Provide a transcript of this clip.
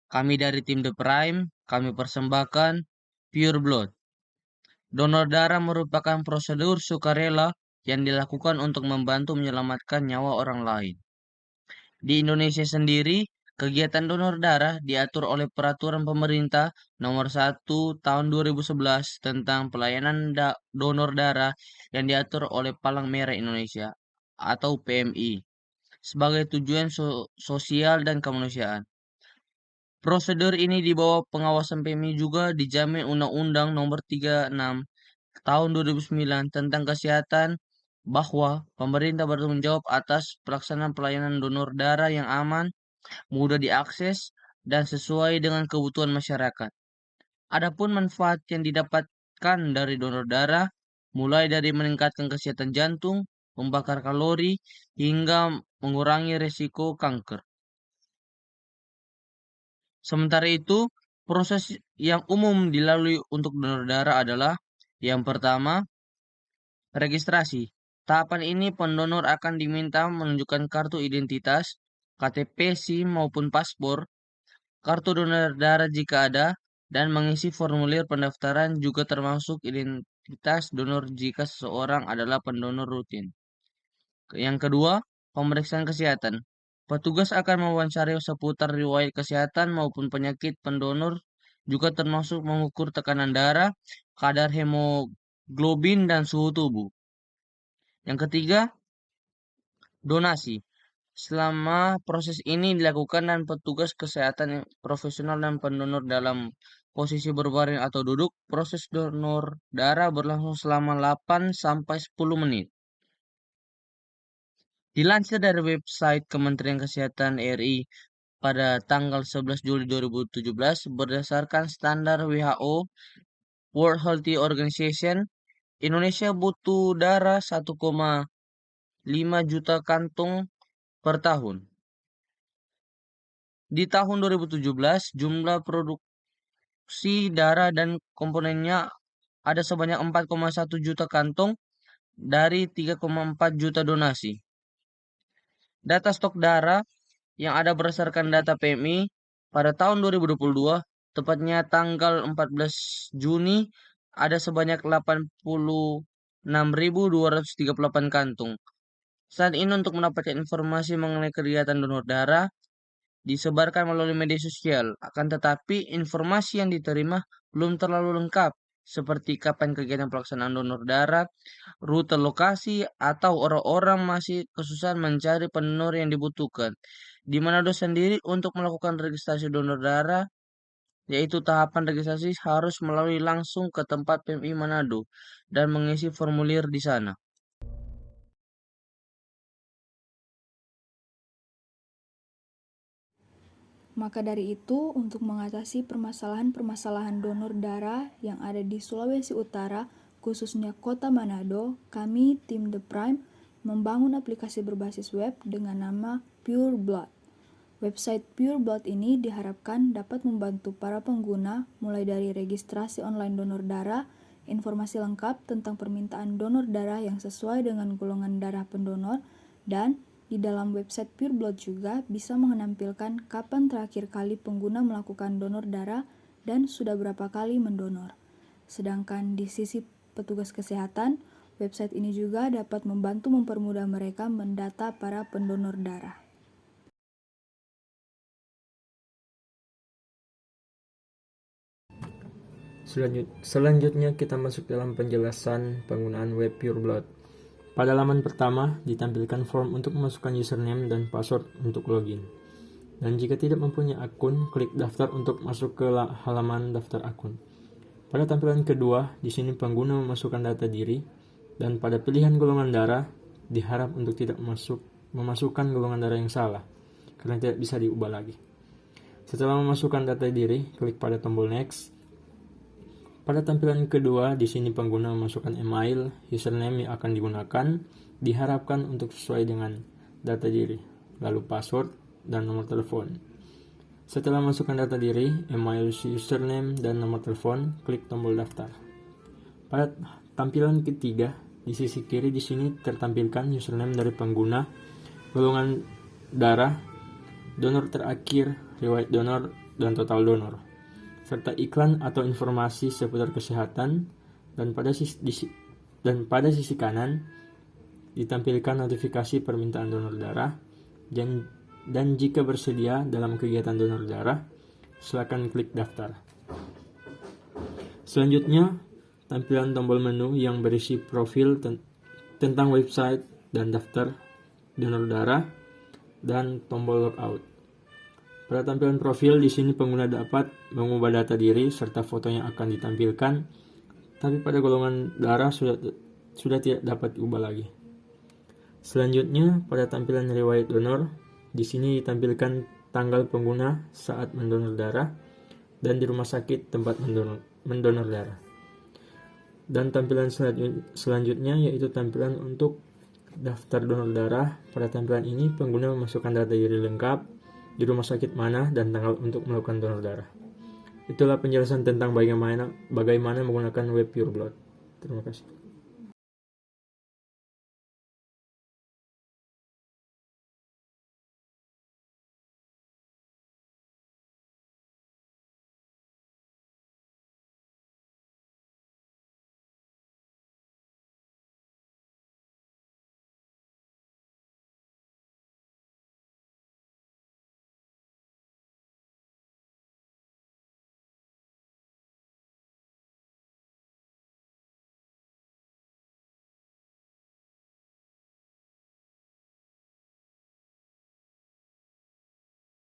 Kami dari tim The Prime, kami persembahkan Pure Blood. Donor darah merupakan prosedur sukarela yang dilakukan untuk membantu menyelamatkan nyawa orang lain. Di Indonesia sendiri, kegiatan donor darah diatur oleh Peraturan Pemerintah Nomor 1 Tahun 2011 tentang pelayanan donor darah yang diatur oleh Palang Merah Indonesia atau PMI sebagai tujuan sosial dan kemanusiaan. Prosedur ini di bawah pengawasan PMI juga dijamin Undang-Undang Nomor 36 Tahun 2009 tentang kesehatan bahwa pemerintah bertanggung jawab atas pelaksanaan pelayanan donor darah yang aman, mudah diakses, dan sesuai dengan kebutuhan masyarakat. Adapun manfaat yang didapatkan dari donor darah, mulai dari meningkatkan kesehatan jantung, membakar kalori, hingga mengurangi risiko kanker. Sementara itu, proses yang umum dilalui untuk donor darah adalah yang pertama, registrasi. Tahapan ini pendonor akan diminta menunjukkan kartu identitas, KTP, SIM maupun paspor, kartu donor darah jika ada, dan mengisi formulir pendaftaran juga termasuk identitas donor jika seseorang adalah pendonor rutin. Yang kedua, pemeriksaan kesehatan. Petugas akan mewawancari seputar riwayat kesehatan maupun penyakit pendonor, juga termasuk mengukur tekanan darah, kadar hemoglobin, dan suhu tubuh. Yang ketiga, donasi. Selama proses ini dilakukan dan petugas kesehatan profesional dan pendonor dalam posisi berbaring atau duduk, proses donor darah berlangsung selama 8 sampai 10 menit. Dilansir dari website Kementerian Kesehatan RI pada tanggal 11 Juli 2017 berdasarkan standar WHO World Health Organization, Indonesia butuh darah 1,5 juta kantung per tahun. Di tahun 2017, jumlah produksi darah dan komponennya ada sebanyak 4,1 juta kantong dari 3,4 juta donasi. Data stok darah yang ada berdasarkan data PMI pada tahun 2022, tepatnya tanggal 14 Juni, ada sebanyak 86.238 kantung. Saat ini untuk mendapatkan informasi mengenai kegiatan donor darah disebarkan melalui media sosial, akan tetapi informasi yang diterima belum terlalu lengkap, seperti kapan kegiatan pelaksanaan donor darah, rute lokasi, atau orang-orang masih kesusahan mencari pendonor yang dibutuhkan. Di Manado sendiri untuk melakukan registrasi donor darah, yaitu tahapan registrasi harus melalui langsung ke tempat PMI Manado dan mengisi formulir di sana. Maka dari itu, untuk mengatasi permasalahan-permasalahan donor darah yang ada di Sulawesi Utara, khususnya Kota Manado, kami tim The Prime membangun aplikasi berbasis web dengan nama Pure Blood. Website Pure Blood ini diharapkan dapat membantu para pengguna mulai dari registrasi online donor darah, informasi lengkap tentang permintaan donor darah yang sesuai dengan golongan darah pendonor, dan di dalam website Pure Blood juga bisa menampilkan kapan terakhir kali pengguna melakukan donor darah dan sudah berapa kali mendonor. Sedangkan di sisi petugas kesehatan, website ini juga dapat membantu mempermudah mereka mendata para pendonor darah. Selanjutnya kita masuk dalam penjelasan penggunaan web Pure Blood. Pada halaman pertama ditampilkan form untuk memasukkan username dan password untuk login. Dan jika tidak mempunyai akun, klik daftar untuk masuk ke halaman daftar akun. Pada tampilan kedua, di sini pengguna memasukkan data diri, dan pada pilihan golongan darah diharap untuk tidak memasukkan golongan darah yang salah, karena tidak bisa diubah lagi. Setelah memasukkan data diri, klik pada tombol next. Pada tampilan kedua, di sini pengguna memasukkan email, username yang akan digunakan, diharapkan untuk sesuai dengan data diri, lalu password dan nomor telepon. Setelah masukkan data diri, email, username, dan nomor telepon, klik tombol daftar. Pada tampilan ketiga, di sisi kiri di sini tertampilkan username dari pengguna, golongan darah, donor terakhir, riwayat donor, dan total donor, serta iklan atau informasi seputar kesehatan, dan pada sisi kanan ditampilkan notifikasi permintaan donor darah, dan jika bersedia dalam kegiatan donor darah, silakan klik daftar. Selanjutnya, tampilan tombol menu yang berisi profil tentang website dan daftar donor darah, dan tombol logout. Pada tampilan profil di sini pengguna dapat mengubah data diri serta foto yang akan ditampilkan, tapi pada golongan darah sudah tidak dapat diubah lagi. Selanjutnya, pada tampilan riwayat donor, di sini ditampilkan tanggal pengguna saat mendonor darah dan di rumah sakit tempat mendonor darah. Dan tampilan selanjutnya yaitu tampilan untuk daftar donor darah. Pada tampilan ini, pengguna memasukkan data diri lengkap, di rumah sakit mana, dan tanggal untuk melakukan donor darah. Itulah penjelasan tentang bagaimana menggunakan web Pure Blood. Terima kasih.